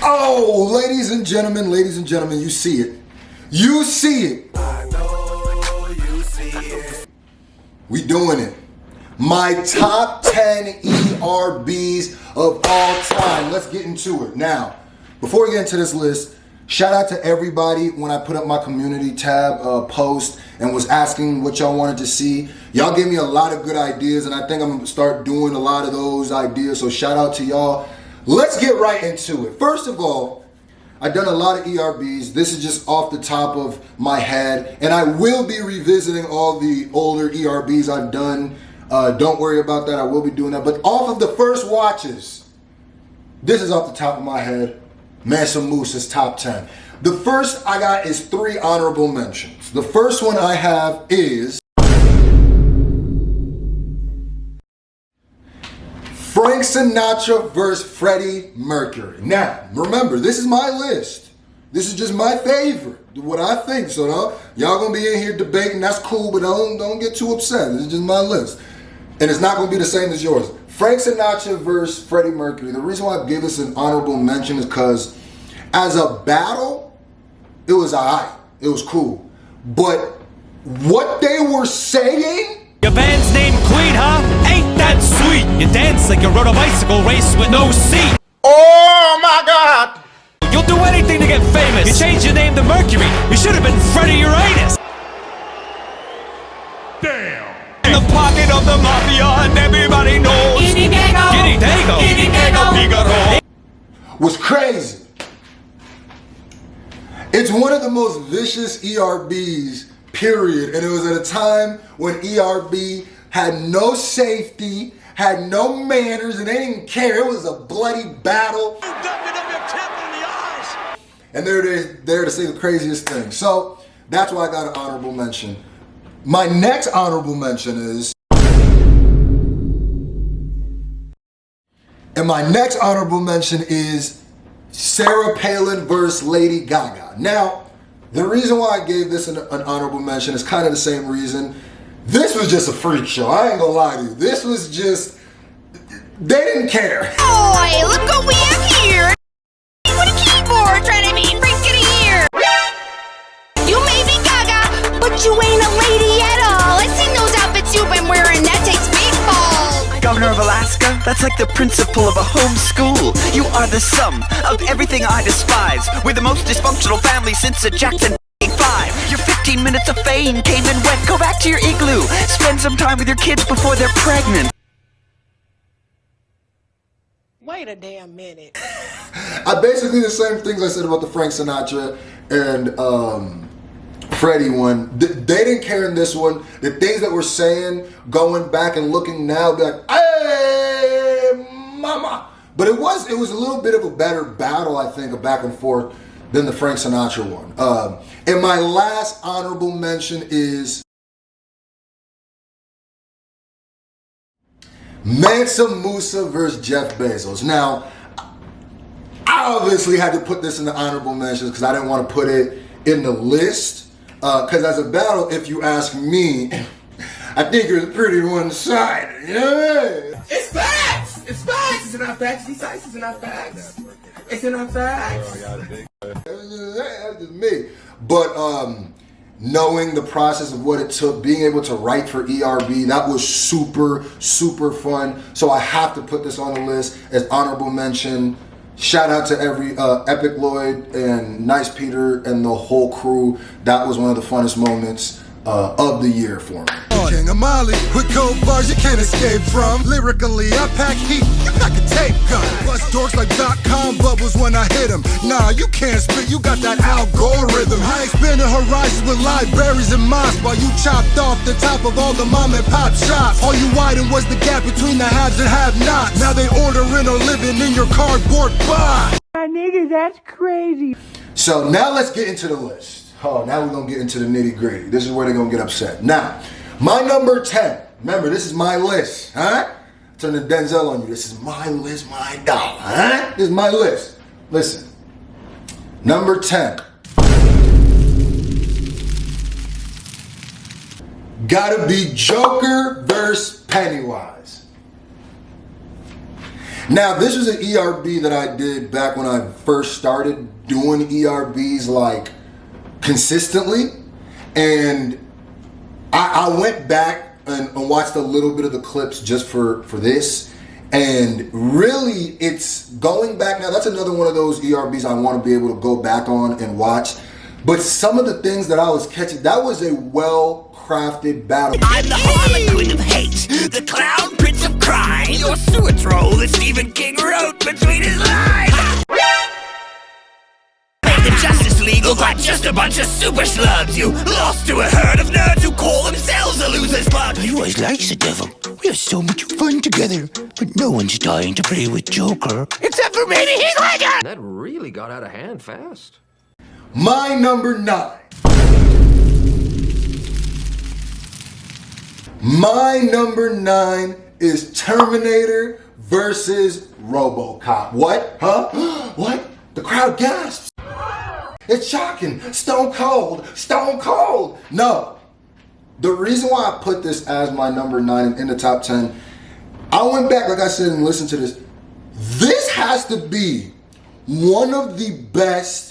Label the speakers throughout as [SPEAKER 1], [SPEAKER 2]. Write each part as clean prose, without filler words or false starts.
[SPEAKER 1] Oh, ladies and gentlemen, you see it. You see it.
[SPEAKER 2] I know you see it.
[SPEAKER 1] We doing it. My top 10 ERBs of all time. Let's get into it. Now, before we get into this list, shout out to everybody when I put up my community tab post and was asking what y'all wanted to see. Y'all gave me a lot of good ideas, and I think I'm gonna start doing a lot of those ideas, so shout out to y'all. Let's get right into it. First of all, I've done a lot of ERBs. This is just off the top of my head, and I will be revisiting all the older ERBs I've done. Don't worry about that, I will be doing that. But off of the first watches, this is off the top of my head, Mansa Musa's top 10. The first I got is 3 honorable mentions. The first one I have is Frank Sinatra versus Freddie Mercury. Now, remember, this is my list. This is just my favorite, what I think. So y'all gonna be in here debating, that's cool, but don't get too upset. This is just my list. And it's not gonna be the same as yours. Frank Sinatra versus Freddie Mercury. The reason why I give this an honorable mention is because as a battle, it was alright. It was cool. But what they were saying,
[SPEAKER 3] your band's named Queen, huh? Ain't that sweet? You dance like you rode a bicycle race with no seat.
[SPEAKER 2] Oh my God!
[SPEAKER 3] You'll do anything to get famous. You changed your name to Mercury. You should have been Freddie Uranus.
[SPEAKER 2] Damn!
[SPEAKER 3] In the pocket of the mafia, and everybody knows. Guinea Dago. Guinea Dago. Guinea Dago.
[SPEAKER 1] was crazy. It's one of the most vicious ERBs, period. And it was at a time when ERB had no safety, had no manners, and they didn't care. It was a bloody battle. And they're there to say the craziest thing. So that's why I got an honorable mention. My next honorable mention is, Sarah Palin versus Lady Gaga. Now, the reason why I gave this an honorable mention is kind of the same reason. This was just a freak show. I ain't gonna lie to you. This was just, they didn't care.
[SPEAKER 4] Boy, look what we have here. With a keyboard trying to be freaking here. You may be Gaga, but you ain't a lady at all. I seen those outfits you've been wearing. That takes big balls.
[SPEAKER 5] Governor of Alaska, that's like the principal of a home school. You are the sum of everything I despise. We're the most dysfunctional family since the Jackson 5. Your 15 minutes of fame came and went. Go back to your igloo. Spend some time with your kids before they're pregnant.
[SPEAKER 6] Wait a damn minute.
[SPEAKER 1] Basically the same things I said about the Frank Sinatra and Freddie one. They didn't care in this one. The things that we're saying, going back and looking now, be like, hey, mama. But it was a little bit of a better battle, I think, a back and forth than the Frank Sinatra one. And my last honorable mention is Mansa Musa versus Jeff Bezos. Now, I obviously had to put this in the honorable mentions because I didn't want to put it in the list. Because as a battle, if you ask me, I think it was pretty one-sided. You know what I mean?
[SPEAKER 2] It's facts! It's facts! It's in our facts, these sites. It's in our facts. It's in our facts.
[SPEAKER 1] That's just me. But knowing the process of what it took, being able to write for ERB, that was super, super fun. So I have to put this on the list as honorable mention. Shout out to every Epic Lloyd and Nice Peter and the whole crew. That was one of the funnest moments of the year for me.
[SPEAKER 7] King of Mali, with cold bars you can't escape from. Lyrically, I pack heat, you pack a tape gun. Plus dorks like .com bubbles when I hit them. Nah, you can't spit, you got that algorithm. I expanded horizons with libraries and mosques while you chopped off the top of all the mom and pop shops. All you widened was the gap between the haves and have-nots. Now they ordering or living in your cardboard box.
[SPEAKER 6] My nigga, that's crazy.
[SPEAKER 1] So now let's get into the list. Oh, now we're going to get into the nitty-gritty. This is where they're going to get upset. Now, my number 10. Remember, this is my list, huh? Turn the Denzel on you. This is my list, my dollar, huh? This is my list. Listen. Number 10. Gotta be Joker versus Pennywise. Now, this was an ERB that I did back when I first started doing ERBs like consistently, and I went back and watched a little bit of the clips just for this, and really it's going back now. That's another one of those ERBs I want to be able to go back on and watch. But some of the things that I was catching, that was a well-crafted battle.
[SPEAKER 5] I'm the Harlequin of hate, the clown prince of crime, your sewer troll that Stephen King wrote between his lines. Make the Justice League look like just a bunch of super slubs. You lost to a herd of nerds who call themselves a losers club.
[SPEAKER 8] He always likes the devil. We have so much fun together, but no one's dying to play with Joker. Except for maybe Heath Ledger!
[SPEAKER 9] That really got out of hand fast.
[SPEAKER 1] My number 9. My number 9 is Terminator versus RoboCop. What? Huh? What? The crowd gasps. It's shocking. Stone cold. Stone cold. No. The reason why I put this as my number 9 in the top 10, I went back, like I said, and listened to this. This has to be one of the best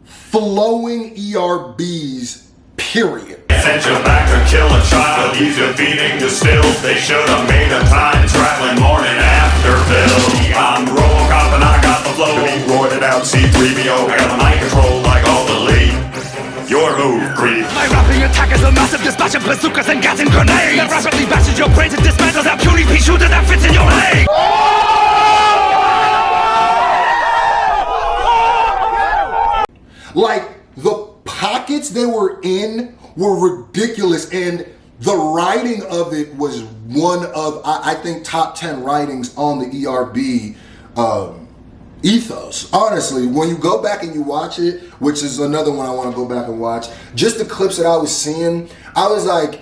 [SPEAKER 1] flowing ERBs, period.
[SPEAKER 10] Sent you back to kill a child, he's a beating to still. They should have made a time traveling morning after Bill. I'm RoboCop and I got the flow. To be roided out C-3PO, I got the mind control like all the lead. Your move, creep.
[SPEAKER 3] My rapping attack is a massive dispatch of bazookas and gas and grenades that rapidly bashes your brains and dismantles that puny pea shooter that fits in your leg.
[SPEAKER 1] Like, the pockets they were in were ridiculous, and the writing of it was one of, I think, top 10 writings on the ERB ethos. Honestly, when you go back and you watch it, which is another one I want to go back and watch, just the clips that I was seeing, I was like,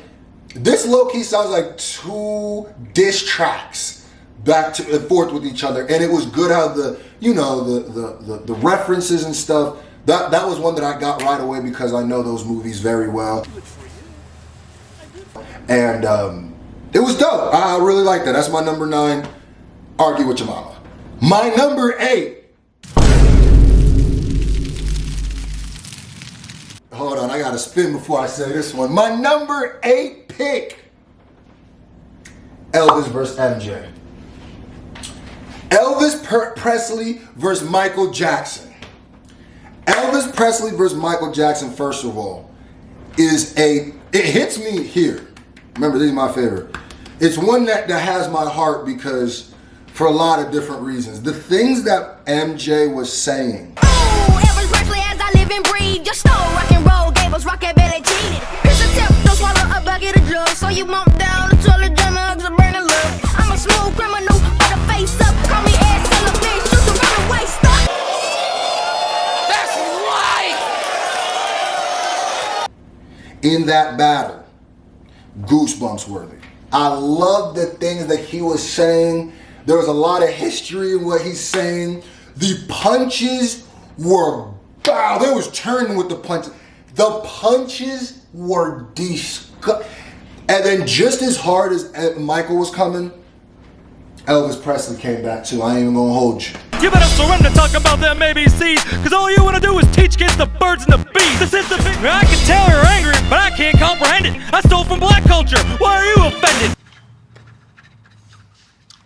[SPEAKER 1] this low-key sounds like 2 diss tracks back and forth with each other, and it was good how the, you know, the references and stuff. That was one that I got right away because I know those movies very well. And it was dope. I really like that. That's my number 9. Argue with your mama. My number 8. Hold on, I gotta spin before I say this one. My number 8 pick. Elvis versus MJ. Elvis Presley versus Michael Jackson. Elvis Presley versus Michael Jackson, first of all, it hits me here. Remember, this is my favorite. It's one that has my heart because, for a lot of different reasons. The things that MJ was saying.
[SPEAKER 4] Oh, Elvis Presley as I live and breathe. Just stole rock and roll, gave us rockabilly cheated. Here's a tip, don't swallow a bucket of drugs. So you bump down the toilet, jam hugs and burn a look. I'm a smooth criminal, put a face up. Call me ass on the bitch, just to run away, stop.
[SPEAKER 1] In that battle, goosebumps worthy. I love the things that he was saying. There was a lot of history in what he's saying. The punches were, wow, they was turning with the punches. The punches were disgusting. And then just as hard as Michael was coming, Elvis Presley came back too. I ain't even gonna hold you.
[SPEAKER 3] You better surrender, talk about them ABCs, cause all you wanna do is teach kids the birds and the bees. This is the big, I can tell you're angry, but I can't comprehend it. I stole from black culture, why are you offended?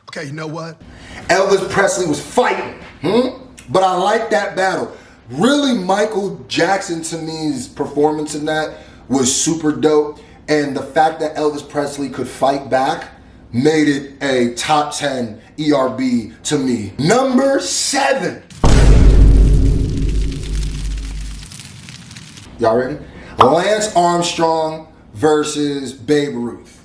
[SPEAKER 7] Okay, you know what?
[SPEAKER 1] Elvis Presley was fighting, but I like that battle. Really, Michael Jackson, to me's performance in that was super dope, and the fact that Elvis Presley could fight back made it a top 10 ERB to me. Number 7. Y'all ready? Lance Armstrong versus Babe Ruth.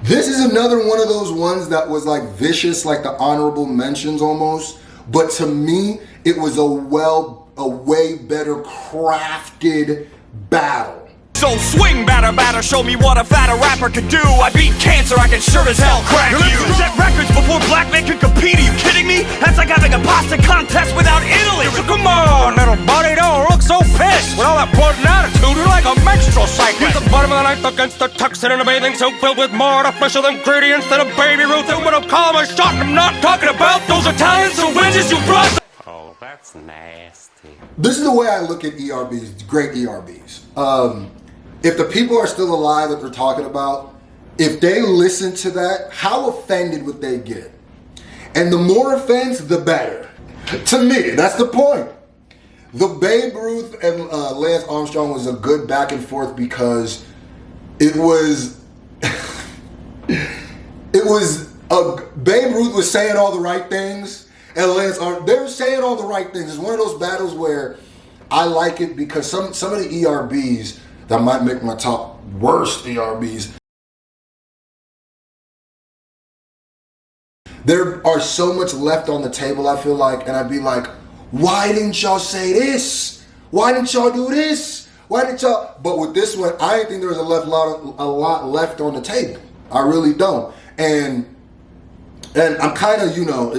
[SPEAKER 1] This is another one of those ones that was like vicious, like the honorable mentions almost. But to me, it was a way better crafted battle.
[SPEAKER 3] So swing, batter, batter, show me what a fatter rapper can do. I beat cancer, I can sure as hell crack you. Set records before black men can compete, are you kidding me? That's like having a pasta contest without Italy. So come on, little buddy, don't look so pissed. With all that blood and attitude, you're like a menstrual cycle. The bottom of the ninth against the Texan in a bathing suit filled with more artificial ingredients than a Baby Ruth. And when I call him a shot, I'm not talking about those Italian syringes you brought.
[SPEAKER 11] Oh, that's nasty.
[SPEAKER 1] This is the way I look at ERBs, great ERBs. If the people are still alive that they're talking about, if they listen to that, how offended would they get? And the more offense, the better. To me, that's the point. The Babe Ruth and Lance Armstrong was a good back and forth because it was, Babe Ruth was saying all the right things, and Lance Armstrong, they were saying all the right things. It's one of those battles where I like it because some of the ERBs that might make my top worst ERBs, there are so much left on the table, I feel like, and I'd be like, why didn't y'all say this? Why didn't y'all do this? Why didn't y'all? But with this one, I didn't think there was a lot left on the table. I really don't. And I'm kind of,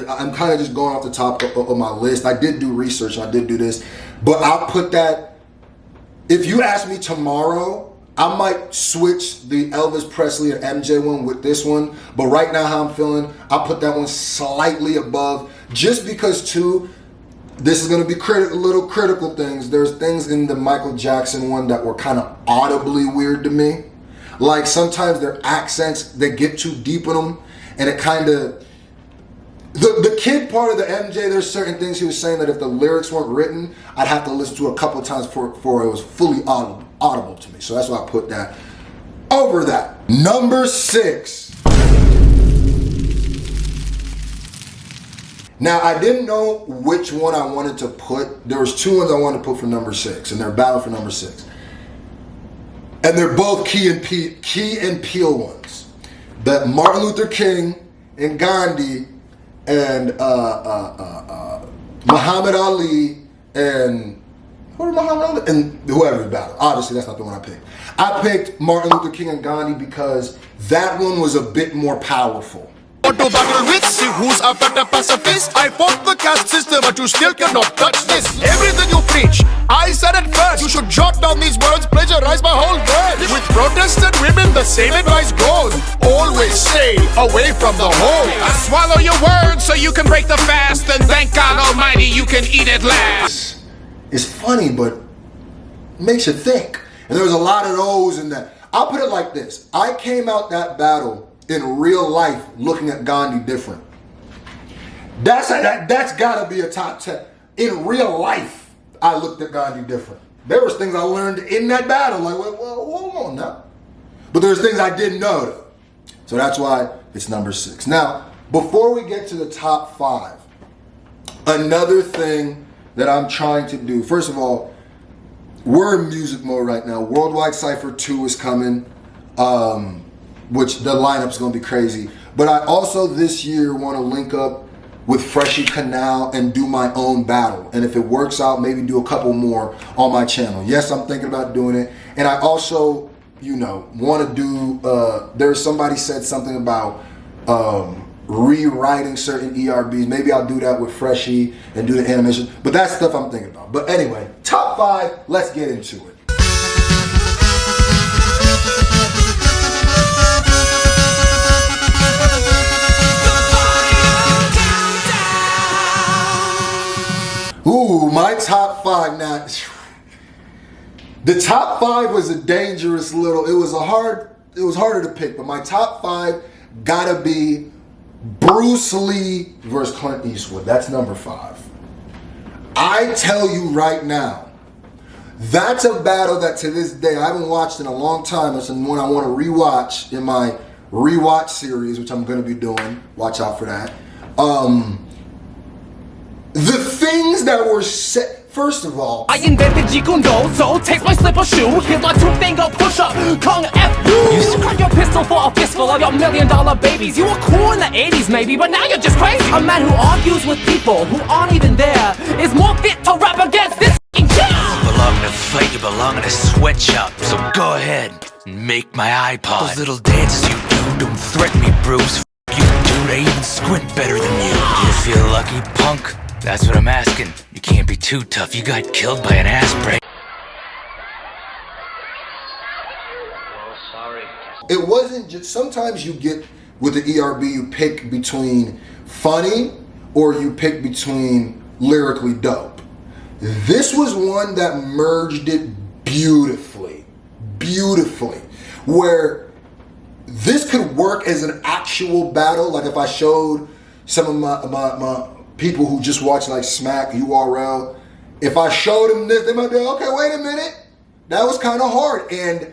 [SPEAKER 1] I'm kind of just going off the top of my list. I did do research, I did do this, but I'll put that, if you ask me tomorrow, I might switch the Elvis Presley and MJ one with this one, but right now how I'm feeling, I'll put that one slightly above, just because too, this is going to be little critical things. There's things in the Michael Jackson one that were kind of audibly weird to me. Like sometimes their accents, they get too deep in them, and it kind of, the kid part of the MJ, there's certain things he was saying that if the lyrics weren't written, I'd have to listen to a couple of times before it was fully audible to me. So that's why I put that over that. Number 6. Now, I didn't know which one I wanted to put. There was 2 ones I wanted to put for number 6, and they're battle for number 6. And they're both Key and Peele ones. That Martin Luther King and Gandhi and Muhammad Ali and whoever battled. Obviously, that's not the one I picked. I picked Martin Luther King and Gandhi because that one was a bit more powerful.
[SPEAKER 7] To battle with, see who's a better pacifist. I fought the caste system, but you still cannot touch this. Everything you preach, I said it first. You should jot down these words, plagiarize my whole verse. With protestant women, the same advice goes. Always stay away from the hole.
[SPEAKER 2] Swallow your words so you can break the fast, and thank God Almighty you can eat at last.
[SPEAKER 1] It's funny, but it makes you think. And there was a lot of those in that. I'll put it like this. I came out that battle in real life looking at Gandhi different. That's gotta be a top 10. In real life, I looked at Gandhi different. There was things I learned in that battle, like, well, hold on now. But there's things I didn't know though. So that's why it's number 6. Now, before we get to the top 5, another thing that I'm trying to do, first of all, we're in music mode right now. Worldwide Cypher 2 is coming. Which the lineup's gonna be crazy. But I also this year wanna link up with Freshie Canal and do my own battle. And if it works out, maybe do a couple more on my channel. Yes, I'm thinking about doing it. And I also, wanna do, there's somebody said something about rewriting certain ERBs. Maybe I'll do that with Freshie and do the animation. But that's stuff I'm thinking about. But anyway, top 5, let's get into it. Ooh, my top 5 now. The top 5 was a dangerous little, it was harder to pick, but my top 5 gotta be Bruce Lee versus Clint Eastwood. That's number 5. I tell you right now, that's a battle that to this day I haven't watched in a long time. It's one I want to rewatch in my rewatch series, which I'm gonna be doing. Watch out for that. The things that were said, first of all,
[SPEAKER 3] I invented Jeet Kune Do, so take my slipper shoe, here's my 2-finger push-up, Kung F you. Used to crack your pistol for a fistful of your $1 million babies. You were cool in the 80s maybe, but now you're just crazy. A man who argues with people who aren't even there is more fit to rap against this f***ing chair.
[SPEAKER 5] You belong in a fight, you belong in a sweatshop, so go ahead and make my iPod. Those little dances you do don't threaten me, Bruce. F*** you, dude, I even squint better than you. You feel lucky, punk? That's what I'm asking. You can't be too tough. You got killed by an ass break.
[SPEAKER 1] it wasn't just, sometimes you get with the ERB, you pick between funny or you pick between lyrically dope. This was one that merged it beautifully, where this could work as an actual battle. Like if I showed some of my people who just watch like Smack, URL, if I showed them this, they might be like, okay, wait a minute, that was kind of hard. And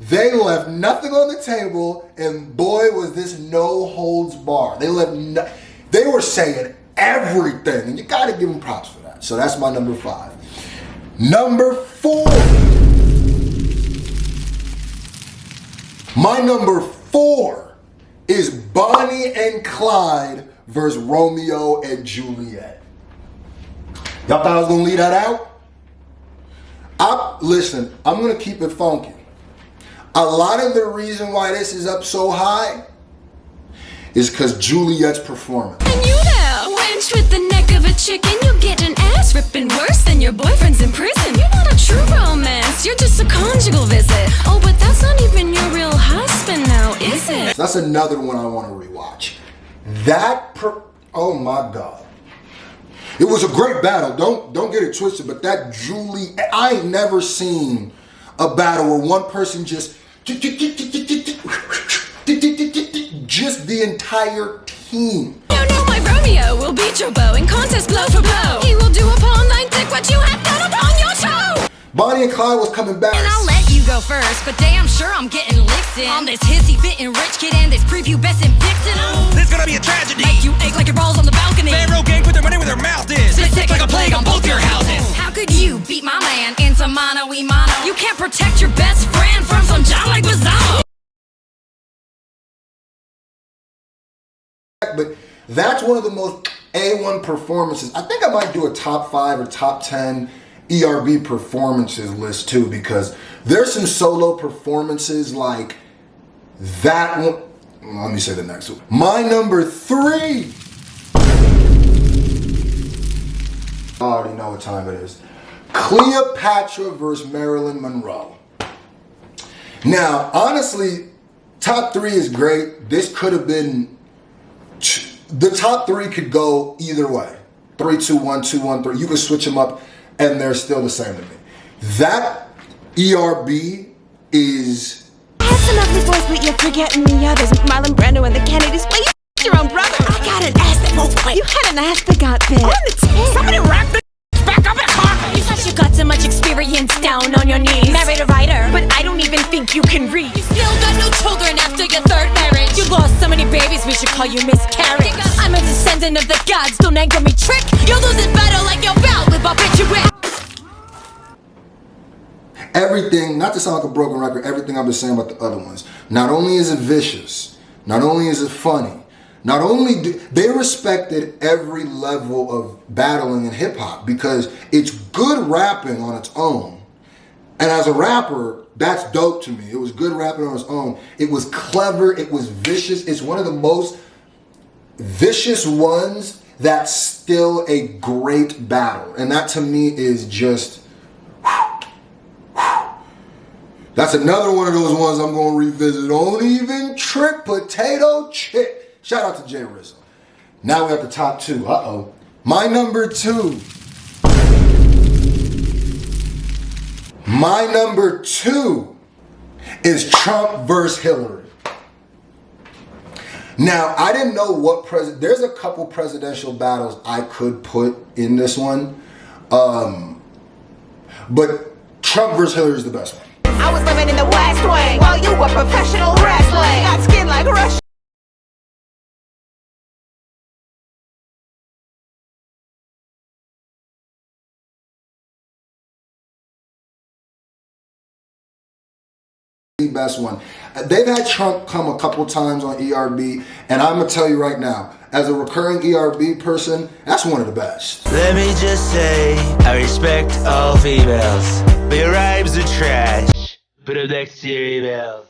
[SPEAKER 1] they left nothing on the table, and boy, was this no holds bar. They were saying everything, and you gotta give them props for that. So that's my number 5. Number 4. My number 4 is Bonnie and Clyde versus Romeo and Juliet. Y'all thought I was gonna leave that out? Listen, I'm gonna keep it funky. A lot of the reason why this is up so high is because Juliet's performance.
[SPEAKER 4] And you there, wench with the neck of a chicken, you get an ass ripping worse than your boyfriend's in prison. You're not a true romance, you're just a conjugal visit. Oh, but that's not even your real husband now, is it?
[SPEAKER 1] That's another one I want to rewatch. Oh my God. It was a great battle, don't get it twisted, but that I ain't never seen a battle where one person just the entire team.
[SPEAKER 4] No, my Romeo will beat your bow in contest blow for blow. He will do upon thy dick what you had done upon your toe.
[SPEAKER 1] Bonnie and Clyde was coming back.
[SPEAKER 4] And I'll let you go first, but damn sure I'm getting licked in on this hissy fitting rich kid and this prepubescent vixen.
[SPEAKER 5] This gonna be a tragedy.
[SPEAKER 4] Make you ache like your balls on the balcony.
[SPEAKER 5] Pharaoh gang put their money where their mouth is.
[SPEAKER 4] Spit sick like a plague on both your houses. How could you beat my man into mono-e-mono? You can't protect your best friend from some John like Bazzano.
[SPEAKER 1] But that's one of the most A1 performances. I think I might do a top 5 or top 10 ERB performances list too, because there's some solo performances like that one. Let me say the next one. My number 3. I already know what time it is. Cleopatra versus Marilyn Monroe. Now, honestly, top 3 is great. This could have been, the top 3 could go either way. 3, 2, 1, 2, 1, 3. You could switch them up and they're still the same to me. That ERB is...
[SPEAKER 4] I have some lovely boys, but you're forgetting the others. Marlon Brando and the Kennedys. Well, you your own brother. I got an ass that won't quit. You had an ass that got bit. On the tip. Somebody wrap the back up in car. You thought you got so much experience down on your knees. Married a writer, but I don't even think you can read. You still got no children after your 3rd marriage. You lost so many babies, we should call you miscarriage. I'm a descendant of the gods, don't anger me trick. You'll lose this battle like your bout with barbiturate.
[SPEAKER 1] Everything, not to sound like a broken record, everything I've been saying about the other ones. Not only is it vicious, not only is it funny, not only do they respected every level of battling in hip hop, because it's good rapping on its own. And as a rapper, that's dope to me. It was good rapping on its own. It was clever, it was vicious. It's one of the most vicious ones that's still a great battle. And that to me is just, that's another one of those ones I'm going to revisit. Don't even trip, potato chip. Shout out to Jay Rizzo. Now we're at the top 2. Uh-oh. My number 2. My number 2 is Trump versus Hillary. Now, I didn't know what there's a couple presidential battles I could put in this one. But Trump versus Hillary is the best one.
[SPEAKER 4] I was living in the West Wing while you were professional wrestling. Got skin like Rush.
[SPEAKER 1] The best one. They've had Trump come a couple times on ERB, and I'm gonna tell you right now, as a recurring ERB person, that's one of the best.
[SPEAKER 12] Let me just say, I respect all females, but your rhymes are trash. Put them next to your emails.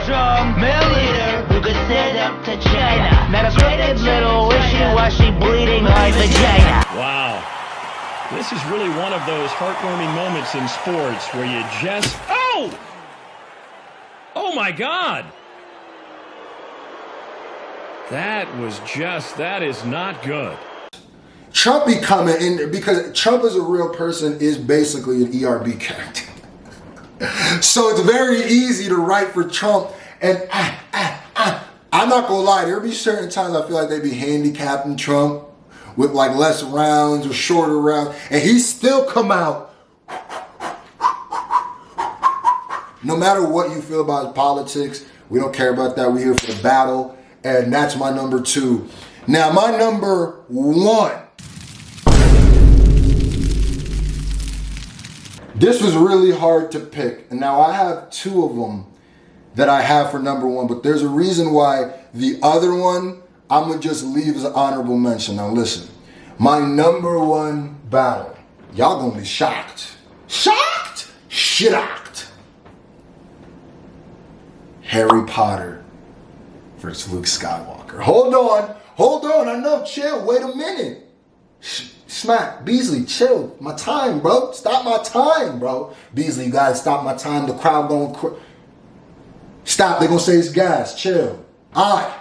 [SPEAKER 12] Strong male leader who could stand up to China. Not a crooked little wishy-washy bleeding like vagina.
[SPEAKER 11] Wow.
[SPEAKER 13] This is really one of those heartwarming moments in sports where you just... Oh! Oh my God! That is not good.
[SPEAKER 1] Trump be coming in because Trump as a real person is basically an ERB character. So it's very easy to write for Trump and I'm not gonna lie, there'll be certain times I feel like they be handicapping Trump with like less rounds or shorter rounds, and he still come out. No matter what you feel about his politics, we don't care about that. We're here for the battle, and that's my number 2. Now, my number 1. This was really hard to pick, and now I have 2 of them that I have for number 1, but there's a reason why the other one I'm gonna just leave as an honorable mention. Now listen, my number 1 battle, y'all gonna be shocked. Shocked? Shocked. Harry Potter versus Luke Skywalker. Hold on, I know, chill, wait a minute. Smack, Beasley, chill, my time, bro. Stop my time, bro. Beasley, you gotta stop my time, the crowd going Stop, they gonna say it's gas, chill. Alright.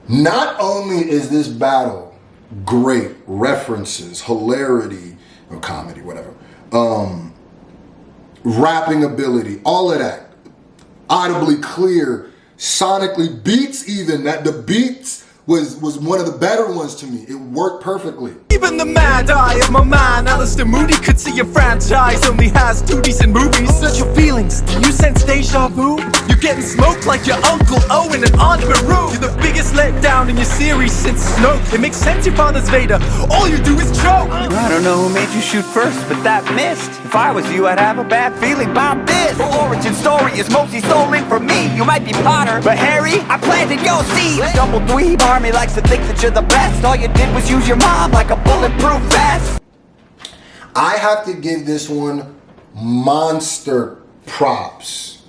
[SPEAKER 1] Not only is this battle great, references, hilarity, or comedy, whatever, rapping ability, all of that, audibly clear, sonically, beats even, that the beats was one of the better ones to me. It worked perfectly.
[SPEAKER 14] Even the mad eye of my man, Alistair Moody, could see a franchise only has 2 decent movies. Search your feelings, do you sense deja vu? You're getting smoked like your Uncle Owen and Aunt Beru. You're the biggest letdown in your series since Snoke. It makes sense your father's Vader, all you do is choke.
[SPEAKER 5] I don't know who made you shoot first, but that missed. If I was you, I'd have a bad feeling about this. The origin story is mostly stolen from me. You might be Potter, but Harry, I planted your seed. Double dweeb army likes to think that you're the best. All you did was use your mom like a bulletproof vest.
[SPEAKER 1] I have to give this one monster props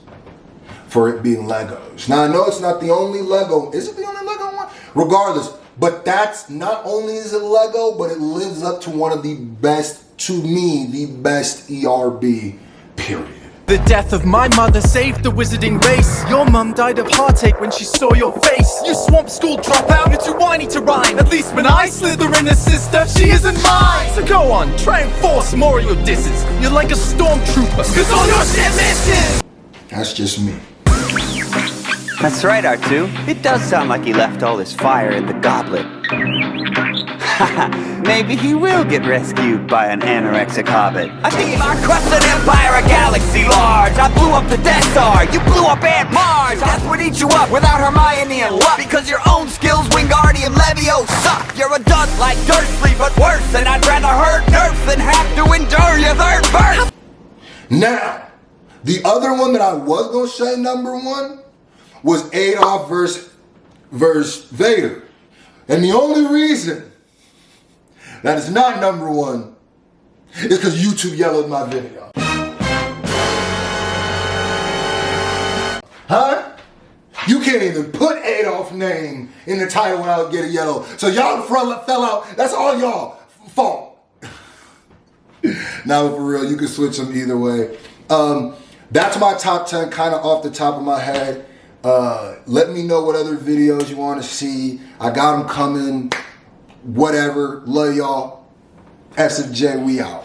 [SPEAKER 1] for it being Legos. Now I know it's not the only Lego. Is it the only Lego one? Regardless, but that's not only is it Lego, but it lives up to one of the best, to me, the best ERB, period.
[SPEAKER 14] The death of my mother saved the wizarding race. Your mum died of heartache when she saw your face. You swamp school dropout, you're too whiny to rhyme. At least when I slither in a sister, she isn't mine. So go on, try and force more of your disses. You're like a stormtrooper, cause all your shit misses.
[SPEAKER 1] That's just me.
[SPEAKER 5] That's right, R2. It does sound like he left all his fire in the goblet. Maybe he will get rescued by an anorexic hobbit. I think I crushed an empire, a galaxy large. I blew up the Death Star, you blew up Aunt Marge. Death would eat you up without Hermione and luck, because your own skills, Wingardium Levio, suck. You're a dud like Dursley, but worse. And I'd rather hurt nerfs than have to endure your third verse.
[SPEAKER 1] Now, the other one that I was gonna say number 1 was Adolf versus Vader. And the only reason that it's not number 1 is because YouTube yellowed my video. Huh? You can't even put Adolf's name in the title without getting yellow. So y'all fell out. That's all y'all fault. Now for real, you can switch them either way. That's my top 10 kind of off the top of my head. Let me know what other videos you want to see. I got them coming. Whatever. Love y'all. S and J, we out.